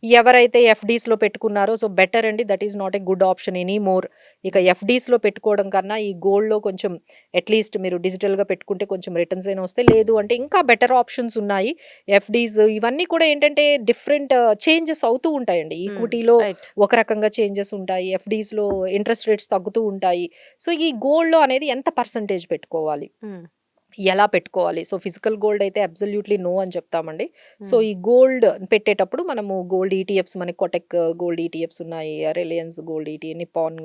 ఎవరైతే ఎఫ్‌డీస్‌లో పెట్టుకున్నారో so, better అండి. That is not a good option any more. ఇక ఎఫ్‌డీస్‌లో పెట్టుకోవడం కన్నా ఈ గోల్డ్‌లో కొంచెం అట్‌లీస్ట్ మీరు డిజిటల్‌గా పెట్టుకుంటే కొంచెం రిటర్న్స్ అయినా వస్తాయి. లేదు అంటే ఇంకా బెటర్ ఆప్షన్స్ ఉన్నాయి. ఎఫ్‌డీస్ ఇవన్నీ కూడా ఏంటంటే డిఫరెంట్ చేంజెస్ అవుతూ ఉంటాయండి. ఈక్విటీలో రైట్. ఒక రకంగా చేంజెస్ ఉంటాయి. ఎఫ్‌డీస్‌లో ఇంట్రెస్ట్ రేట్స్ తగ్గుతూ ఉంటాయి. సో, ఈ గోల్డ్‌లో అనేది ఎంత పర్సెంటేజ్ పెట్టుకోవాలి? హ్మ్. ఎలా పెట్టుకోవాలి? సో, ఫిజికల్ గోల్డ్ అయితే అబ్సల్యూట్‌లీ నో అని చెప్తామండి. సో, హ్మ్. ఈ గోల్డ్ పెట్టేటప్పుడు మనము గోల్డ్ ఈటీఎఫ్స్ మనకి కొటెక్ గోల్డ్ ఈటీఎఫ్స్ ఉన్నాయి. రిలయన్స్ గోల్డ్ ఈటీ, నిప్పాన్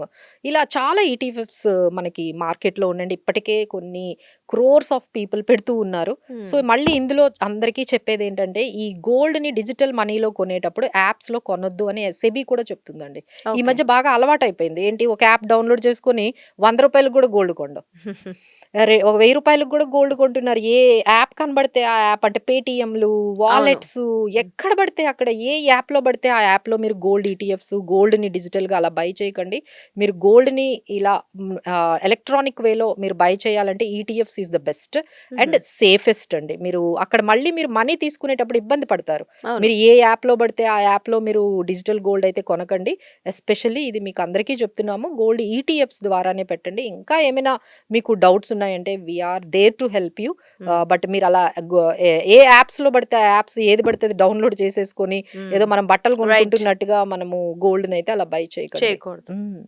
ఇలా చాలా ఈటీఎఫ్స్ మనకి మార్కెట్‌లో ఉండండి. ఇప్పటికే కొన్ని క్రోర్స్ ఆఫ్ పీపుల్ పెడుతూ ఉన్నారు. సో, హ్మ్. మళ్ళీ ఇందులో అందరికీ చెప్పేదేంటంటే, ఈ గోల్డ్‌ని డిజిటల్ మనీలో కొనేటప్పుడు యాప్స్‌లో కొనొద్దు అని సెబీ కూడా చెప్తుందండి. ఈ ఓకే. మధ్య బాగా అలవాటయిపోయింది. ఏంటి ఒక యాప్ డౌన్‌లోడ్ చేసుకొని రూ. 100 కూడా గోల్డ్ కొనడం. అరే! ఒక రూ. 1000 కూడా గోల్డ్ కొంటున్నారు. ఏ యాప్ కనబడితే ఆ యాప్ అంటే పేటీఎంలు, అవును. వాలెట్సు హ్మ్. ఎక్కడ పడితే అక్కడ ఏ యాప్‌లో పడితే ఆ యాప్‌లో మీరు గోల్డ్ ఈటీఎఫ్స్, గోల్డ్‌ని డిజిటల్‌గా అలా బై చేయకండి. మీరు గోల్డ్‌ని ఇలా ఎలక్ట్రానిక్ వేలో మీరు బై చేయాలంటే ఈటీఎఫ్స్ ఈస్ ద బెస్ట్ హుహు. అండ్ సేఫెస్ట్ అండి. మీరు అక్కడ మళ్ళీ మీరు మనీ తీసుకునేటప్పుడు ఇబ్బంది పడతారు. అవును. మీరు ఏ యాప్‌లో పడితే ఆ యాప్‌లో మీరు డిజిటల్ గోల్డ్ అయితే కొనకండి. ఎస్పెషల్లీ ఇది మీకు అందరికీ చెప్తున్నాము. గోల్డ్ ఈటీఎఫ్స్ ద్వారానే పెట్టండి. ఇంకా ఏమైనా మీకు డౌట్స్ ఉన్నాయంటే we are there to help you. Hmm. But మీరలా ఏ యాప్స్‌లో పడితే ఆ యాప్స్ ఏది పడితే అది డౌన్‌లోడ్ చేసేసుకొని, హ్మ్. ఏదో మనం బట్టలు రైట్. కొనుక్కుంటున్నట్టుగా మనము గోల్డ్‌నయితే అలా బై చేయకండి. చేయకూడదు. హ్మ్.